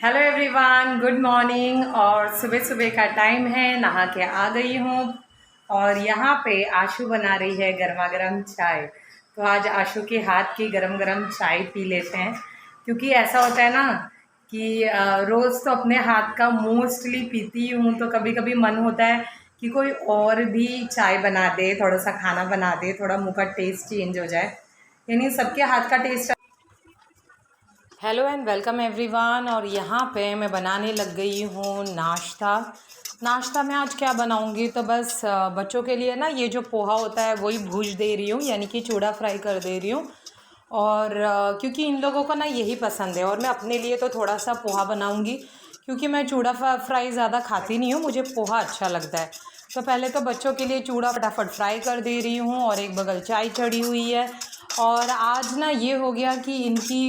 Hello everyone, good morning. और सुबह सुबह का टाइम है, नहा के आ गई हूँ। और यहाँ पे आशु बना रही है गर्मा गर्म चाय। तो आज आशु के हाथ की गरम गरम चाय पी लेते हैं, क्योंकि ऐसा होता है ना कि रोज़ तो अपने हाथ का मोस्टली पीती हूँ, तो कभी कभी मन होता है कि कोई और भी चाय बना दे, थोड़ा सा खाना बना दे, थोड़ा मुँह का टेस्ट चेंज हो जाए। यानी सबके हाथ का test. Hello and welcome everyone. और यहाँ पे मैं बनाने लग गई हूँ नाश्ता। नाश्ता में आज क्या बनाऊँगी, तो बस बच्चों के लिए ना ये जो पोहा होता है वही भूज दे रही हूँ, यानी कि चूड़ा फ्राई कर दे रही हूँ। और क्योंकि इन लोगों को ना यही पसंद है, और मैं अपने लिए तो थोड़ा सा पोहा बनाऊँगी, क्योंकि मैं चूड़ा फ्राई ज़्यादा खाती नहीं हूँ, मुझे पोहा अच्छा लगता है। तो पहले तो बच्चों के लिए चूड़ा फटाफट फ्राई कर दे रही हूँ, और एक बगल चाय चढ़ी हुई है। और आज ना ये हो गया कि इनकी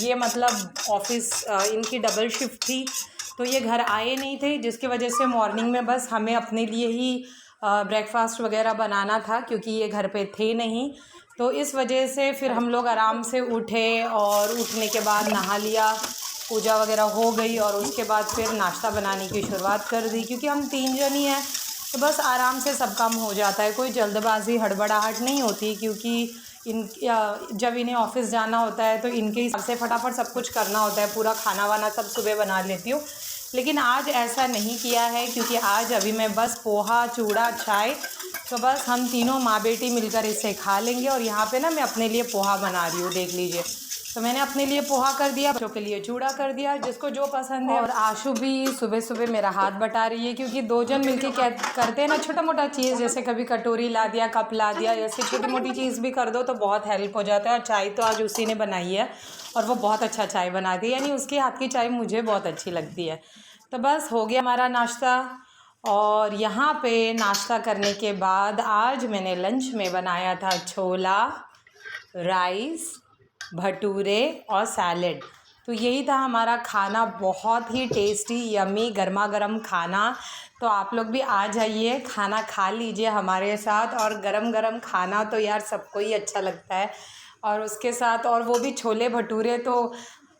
ये मतलब ऑफिस इनकी डबल शिफ्ट थी, तो ये घर आए नहीं थे, जिसकी वजह से मॉर्निंग में बस हमें अपने लिए ही ब्रेकफास्ट वगैरह बनाना था, क्योंकि ये घर पे थे नहीं। तो इस वजह से फिर हम लोग आराम से उठे, और उठने के बाद नहा लिया, पूजा वगैरह हो गई, और उसके बाद फिर नाश्ता बनाने की शुरुआत कर दी। क्योंकि हम 3 जन ही हैं, तो बस आराम से सब काम हो जाता है, कोई जल्दबाजी हड़बड़ाहट नहीं होती। क्योंकि जब इन्हें ऑफिस जाना होता है तो इनके हिसाब से फटाफट सब कुछ करना होता है, पूरा खाना वाना सब सुबह बना लेती हूँ। लेकिन आज ऐसा नहीं किया है, क्योंकि आज अभी मैं बस पोहा चूड़ा चाय, तो बस हम तीनों माँ बेटी मिलकर इसे खा लेंगे। और यहाँ पे ना मैं अपने लिए पोहा बना रही हूँ, देख लीजिए। तो मैंने अपने लिए पोहा कर दिया, बच्चों के लिए चूड़ा कर दिया, जिसको जो पसंद है। और आशु भी सुबह सुबह मेरा हाथ बटा रही है, क्योंकि 2 जन मिलके क्या करते हैं ना, छोटा मोटा चीज़, जैसे कभी कटोरी ला दिया, कप ला दिया, ऐसे छोटी मोटी चीज़ भी कर दो तो बहुत हेल्प हो जाता है। और चाय तो आज उसी ने बनाई है, और वो बहुत अच्छा चाय बनाती है, यानी उसके हाथ की चाय मुझे बहुत अच्छी लगती है। तो बस हो गया हमारा नाश्ता। और यहाँ पे नाश्ता करने के बाद आज मैंने लंच में बनाया था छोला, राइस, भटूरे और सैलेड। तो यही था हमारा खाना, बहुत ही टेस्टी यमी गर्मा गर्म खाना। तो आप लोग भी आ जाइए, खाना खा लीजिए हमारे साथ। और गरम गरम खाना तो यार सबको ही अच्छा लगता है, और उसके साथ और वो भी छोले भटूरे, तो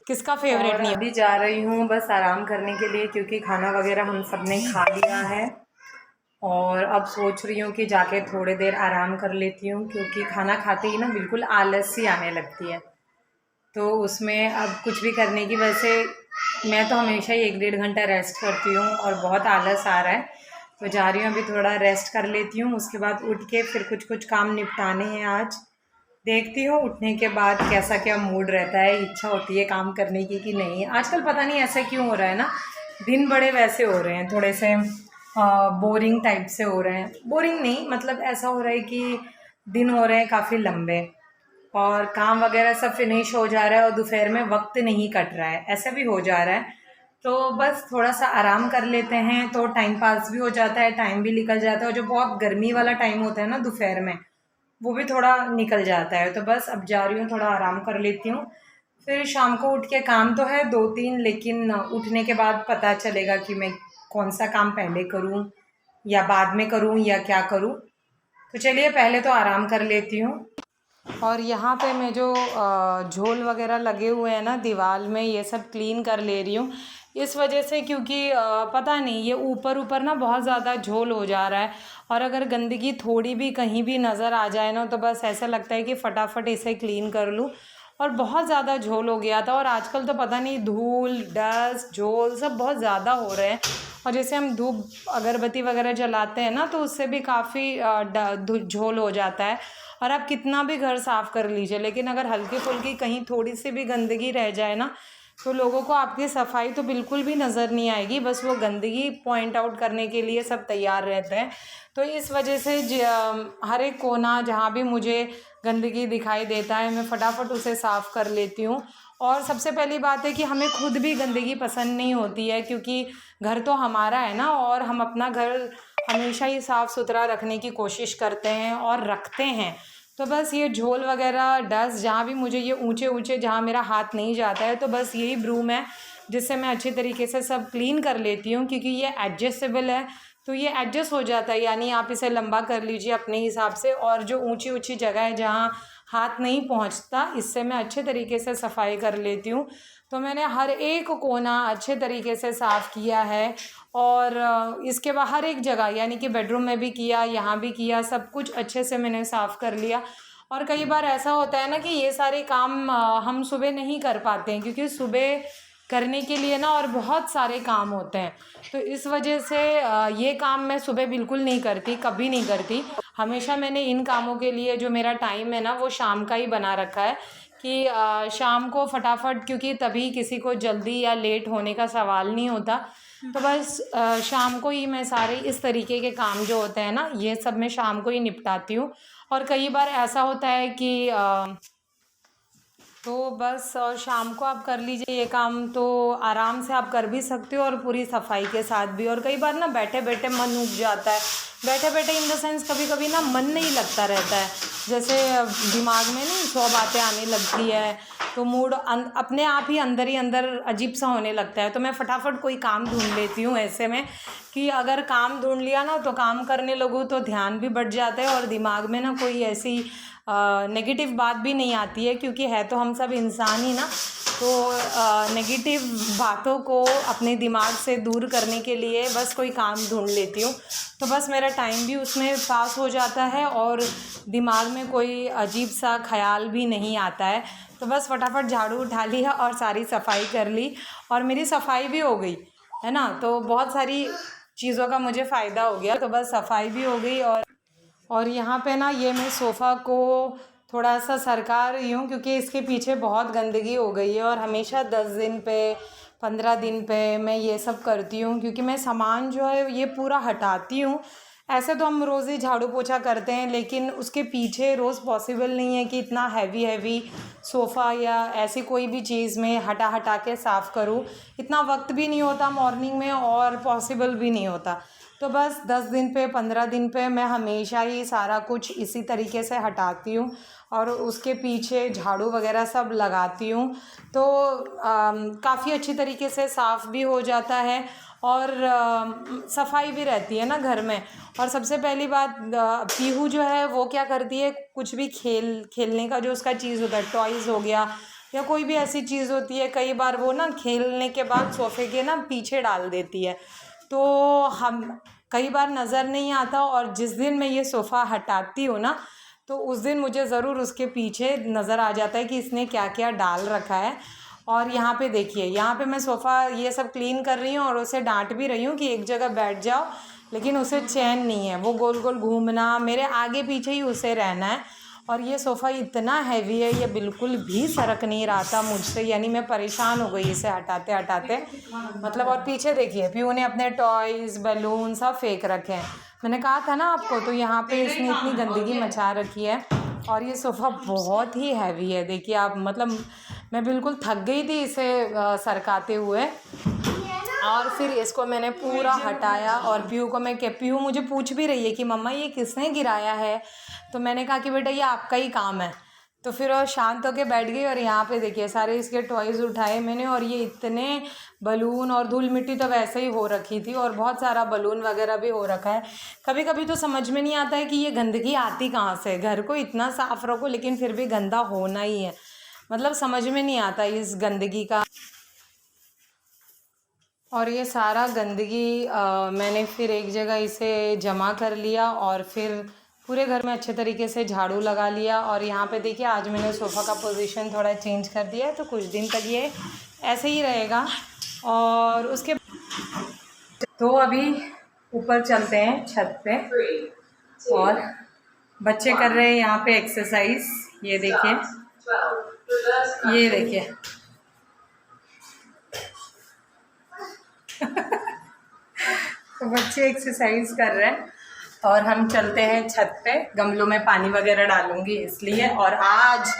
किसका फेवरेट नहीं है। अभी जा रही हूँ बस आराम करने के लिए, क्योंकि खाना वगैरह हम सब ने खा लिया है। और अब सोच रही हूँ कि जाके थोड़ी देर आराम कर लेती हूँ, क्योंकि खाना खाते ही ना बिल्कुल आलस सी आने लगती है। तो उसमें अब कुछ भी करने की वजह से मैं तो हमेशा ही 1-1.5 घंटा रेस्ट करती हूँ, और बहुत आलस आ रहा है। तो जा रही हूँ अभी थोड़ा रेस्ट कर लेती हूँ, उसके बाद उठ के फिर कुछ कुछ काम निपटाने हैं आज। देखती हूँ उठने के बाद कैसा क्या मूड रहता है, इच्छा होती है काम करने की कि नहीं। आजकल पता नहीं ऐसा क्यों हो रहा है ना, दिन बड़े वैसे हो रहे हैं, थोड़े से बोरिंग टाइप से हो रहे हैं। बोरिंग नहीं, मतलब ऐसा हो रहा है कि दिन हो रहे हैं काफ़ी लंबे, और काम वगैरह सब फिनिश हो जा रहा है, और दोपहर में वक्त नहीं कट रहा है, ऐसा भी हो जा रहा है। तो बस थोड़ा सा आराम कर लेते हैं, तो टाइम पास भी हो जाता है, टाइम भी निकल जाता है। और जो बहुत गर्मी वाला टाइम होता है ना दोपहर में, वो भी थोड़ा निकल जाता है। तो बस अब जा रही हूँ, थोड़ा आराम कर लेती हूँ, फिर शाम को उठ के काम तो है 2-3, लेकिन उठने के बाद पता चलेगा कि मैं कौन सा काम पहले करूँ या बाद में करूँ या क्या करूँ। तो चलिए पहले तो आराम कर लेती हूँ। और यहाँ पे मैं जो झोल वगैरह लगे हुए हैं ना दीवार में, ये सब क्लीन कर ले रही हूँ, इस वजह से, क्योंकि पता नहीं ये ऊपर ऊपर ना बहुत ज़्यादा झोल हो जा रहा है। और अगर गंदगी थोड़ी भी कहीं भी नज़र आ जाए ना, तो बस ऐसा लगता है कि फटाफट इसे क्लीन कर लूँ। और बहुत ज़्यादा झोल हो गया था, और आजकल तो पता नहीं धूल डस्ट झोल सब बहुत ज़्यादा हो रहे हैं। और जैसे हम धूप अगरबत्ती वगैरह जलाते हैं ना, तो उससे भी काफ़ी झोल हो जाता है। और आप कितना भी घर साफ़ कर लीजिए, लेकिन अगर हल्की फुल्की कहीं थोड़ी सी भी गंदगी रह जाए ना, तो लोगों को आपकी सफाई तो बिल्कुल भी नज़र नहीं आएगी, बस वो गंदगी पॉइंट आउट करने के लिए सब तैयार रहते हैं। तो इस वजह से हर एक कोना जहाँ भी मुझे गंदगी दिखाई देता है, मैं फटाफट उसे साफ़ कर लेती हूँ। और सबसे पहली बात है कि हमें खुद भी गंदगी पसंद नहीं होती है, क्योंकि घर तो हमारा है ना, और हम अपना घर हमेशा ही साफ़ सुथरा रखने की कोशिश करते हैं और रखते हैं। तो बस ये झोल वगैरह डस्ट जहाँ भी मुझे ये ऊंचे ऊंचे जहाँ मेरा हाथ नहीं जाता है, तो बस यही ब्रूम है जिससे मैं अच्छी तरीके से सब क्लीन कर लेती हूँ। क्योंकि ये एडजस्टेबल है, तो ये एडजस्ट हो जाता है, यानी आप इसे लंबा कर लीजिए अपने हिसाब से। और जो ऊंची ऊंची जगह है जहाँ हाथ नहीं पहुँचता, इससे मैं अच्छे तरीके से सफाई कर लेती हूँ। तो मैंने हर एक कोना अच्छे तरीके से साफ़ किया है। और इसके बाहर एक जगह यानी कि बेडरूम में भी किया, यहाँ भी किया, सब कुछ अच्छे से मैंने साफ़ कर लिया। और कई बार ऐसा होता है ना कि ये सारे काम हम सुबह नहीं कर पाते हैं, क्योंकि सुबह करने के लिए ना और बहुत सारे काम होते हैं। तो इस वजह से ये काम मैं सुबह बिल्कुल नहीं करती, कभी नहीं करती। हमेशा मैंने इन कामों के लिए जो मेरा टाइम है ना वो शाम का ही बना रखा है कि शाम को फटाफट, क्योंकि तभी किसी को जल्दी या लेट होने का सवाल नहीं होता। तो बस शाम को ही मैं सारे इस तरीके के काम जो होते हैं ना ये सब मैं शाम को ही निपटाती हूँ। और कई बार ऐसा होता है कि तो बस शाम को आप कर लीजिए ये काम, तो आराम से आप कर भी सकते हो और पूरी सफाई के साथ भी। और कई बार ना बैठे बैठे मन उब जाता है, बैठे बैठे इन द सेंस कभी कभी ना मन नहीं लगता रहता है, जैसे दिमाग में नहीं 100 बातें आने लगती है, तो मूड अपने आप ही अंदर अजीब सा होने लगता है। तो मैं फटाफट कोई काम ढूंढ लेती हूँ ऐसे में, कि अगर काम ढूंढ लिया ना तो काम करने लगूँ तो ध्यान भी बढ़ जाता है और दिमाग में ना कोई ऐसी नेगेटिव बात भी नहीं आती है, क्योंकि है तो हम सब इंसान ही ना। तो नेगेटिव बातों को अपने दिमाग से दूर करने के लिए बस कोई काम ढूंढ लेती हूँ, तो बस मेरा टाइम भी उसमें पास हो जाता है और दिमाग में कोई अजीब सा ख्याल भी नहीं आता है। तो बस फटाफट झाड़ू उठा लिया और सारी सफाई कर ली और मेरी सफाई भी हो गई है ना। तो बहुत सारी चीज़ों का मुझे फ़ायदा हो गया, तो बस सफाई भी हो गई। और यहाँ पे ना ये मैं सोफ़ा को थोड़ा सा सरका रही हूँ, क्योंकि इसके पीछे बहुत गंदगी हो गई है और हमेशा 10 दिन पे 15 दिन पे मैं ये सब करती हूँ, क्योंकि मैं सामान जो है ये पूरा हटाती हूँ। ऐसे तो हम रोज़ ही झाड़ू पोछा करते हैं, लेकिन उसके पीछे रोज़ पॉसिबल नहीं है कि इतना हैवी सोफ़ा या ऐसी कोई भी चीज़ में हटा हटा के साफ़ करूँ। इतना वक्त भी नहीं होता मॉर्निंग में और पॉसिबल भी नहीं होता। तो बस 10 दिन पे 15 दिन पे मैं हमेशा ही सारा कुछ इसी तरीके से हटाती हूँ और उसके पीछे झाड़ू वगैरह सब लगाती हूँ, तो काफ़ी अच्छी तरीके से साफ़ भी हो जाता है और सफाई भी रहती है ना घर में। और सबसे पहली बात, पीहू जो है वो क्या करती है, कुछ भी खेलने का जो उसका चीज़ होता है, टॉयज़ हो गया या कोई भी ऐसी चीज़ होती है, कई बार वो ना खेलने के बाद सोफ़े के ना पीछे डाल देती है, तो हम कई बार नज़र नहीं आता। और जिस दिन मैं ये सोफ़ा हटाती हूँ ना तो उस दिन मुझे ज़रूर उसके पीछे नज़र आ जाता है कि इसने क्या क्या डाल रखा है। और यहाँ पे देखिए, यहाँ पे मैं सोफ़ा ये सब क्लीन कर रही हूँ और उसे डांट भी रही हूँ कि एक जगह बैठ जाओ, लेकिन उसे चैन नहीं है, वो गोल गोल घूमना, मेरे आगे पीछे ही उसे रहना है। और ये सोफ़ा इतना हैवी है, ये बिल्कुल भी सरक नहीं रहा था मुझसे, यानी मैं परेशान हो गई इसे हटाते हटाते, मतलब। और पीछे देखिए पीहू ने अपने टॉयज़ बैलून सब फेंक रखे हैं, मैंने कहा था ना आपको। तो यहाँ पे इसने इतनी गंदगी मचा रखी है और ये सोफ़ा बहुत ही हैवी है, देखिए आप, मतलब मैं बिल्कुल थक गई थी इसे सरकाते हुए। और फिर इसको मैंने पूरा हटाया और पीहू को मैं पीहू मुझे पूछ भी रही है कि मम्मा ये किसने गिराया है, तो मैंने कहा कि बेटा ये आपका ही काम है। तो फिर वो शांत होकर बैठ गई और यहाँ पे देखिए सारे इसके टॉयज़ उठाए मैंने, और ये इतने बलून और धूल मिट्टी तो वैसे ही हो रखी थी और बहुत सारा बलून वगैरह भी हो रखा है। कभी कभी तो समझ में नहीं आता है कि ये गंदगी आती कहाँ से, घर को इतना साफ़ रखो लेकिन फिर भी गंदा होना ही है, मतलब समझ में नहीं आता इस गंदगी का। और ये सारा गंदगी मैंने फिर एक जगह इसे जमा कर लिया और फिर पूरे घर में अच्छे तरीके से झाड़ू लगा लिया। और यहाँ पे देखिए आज मैंने सोफ़ा का पोजीशन थोड़ा चेंज कर दिया है, तो कुछ दिन तक ये ऐसे ही रहेगा। और उसके तो अभी ऊपर चलते हैं छत पे और बच्चे कर रहे हैं यहाँ पे एक्सरसाइज, ये देखिए, ये देखिए तो बच्चे एक्सरसाइज कर रहे हैं और हम चलते हैं छत पे। गमलों में पानी वगैरह डालूंगी इसलिए। और आज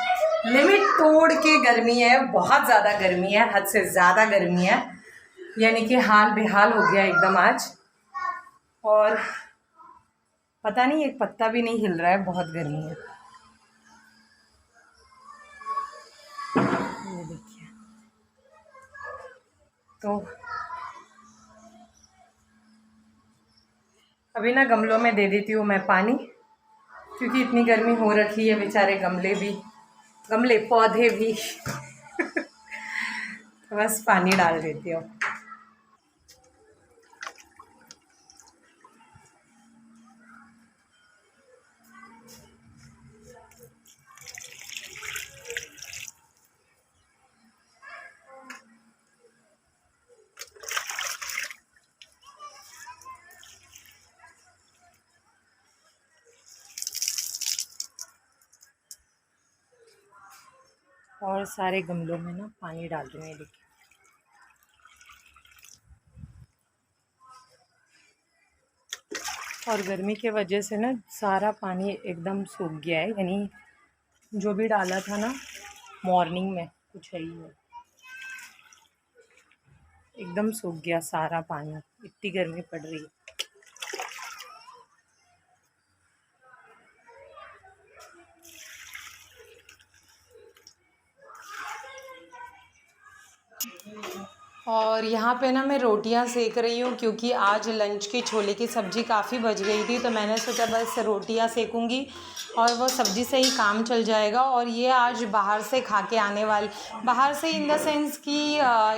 लिमिट तोड़ के गर्मी है, बहुत ज़्यादा गर्मी है, हद से ज़्यादा गर्मी है, यानी कि हाल बेहाल हो गया एकदम आज। और पता नहीं एक पत्ता भी नहीं हिल रहा है, बहुत गर्मी है। ये देखिए, तो अभी ना गमलों में दे देती हूँ मैं पानी, क्योंकि इतनी गर्मी हो रखी है, बेचारे गमले पौधे भी तो बस पानी डाल देती हूँ। और सारे गमलों में ना पानी डाल दूँगी, देखिए। और गर्मी के वजह से ना सारा पानी एकदम सूख गया है, यानी जो भी डाला था ना मॉर्निंग में कुछ है ही है, एकदम सूख गया सारा पानी, इतनी गर्मी पड़ रही है। और यहाँ पे ना मैं रोटियां सेक रही हूँ, क्योंकि आज लंच की छोले की सब्ज़ी काफ़ी बच गई थी, तो मैंने सोचा बस रोटियां सेकूँगी और वो सब्ज़ी से ही काम चल जाएगा। और ये आज बाहर से खा के आने वाले, बाहर से इन द सेंस कि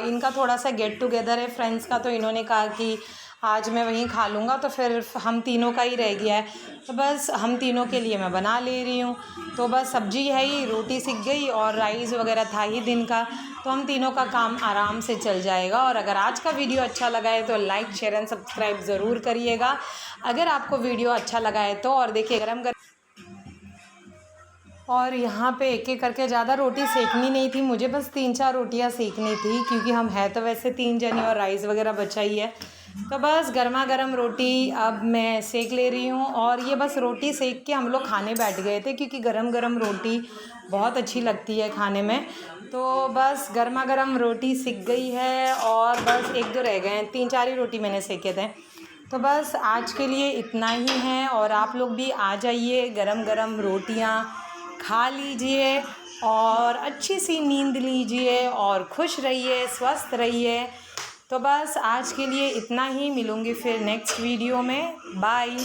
इनका थोड़ा सा गेट टुगेदर है फ्रेंड्स का, तो इन्होंने कहा कि आज मैं वहीं खा लूँगा, तो फिर हम तीनों का ही रह गया है, तो बस हम तीनों के लिए मैं बना ले रही हूँ। तो बस सब्ज़ी है ही, रोटी सिक गई और राइस वगैरह था ही दिन का, तो हम तीनों का काम आराम से चल जाएगा। और अगर आज का वीडियो अच्छा लगा है तो लाइक शेयर एंड सब्सक्राइब ज़रूर करिएगा, अगर आपको वीडियो अच्छा लगा है तो। और देखिए गरम और यहाँ पे एक एक करके, ज़्यादा रोटी सेकनी नहीं थी मुझे, बस 3-4 रोटियाँ सेकनी थी, क्योंकि हम हैं तो वैसे 3 जने और राइस वगैरह बचा ही है। तो बस गर्मा गर्म रोटी अब मैं सेक ले रही हूँ। और ये बस रोटी सेक के हम लोग खाने बैठ गए थे, क्योंकि गरम गरम रोटी बहुत अच्छी लगती है खाने में। तो बस गर्मा गर्म रोटी सिक गई है और बस 1-2 रह गए हैं, 3-4 ही रोटी मैंने सेके थे। तो बस आज के लिए इतना ही है, और आप लोग भी आ जाइए, गरम गरम रोटियाँ खा लीजिए और अच्छी सी नींद लीजिए और खुश रहिए, स्वस्थ रहिए। तो बस आज के लिए इतना ही, मिलूँगी फिर नेक्स्ट वीडियो में। बाय।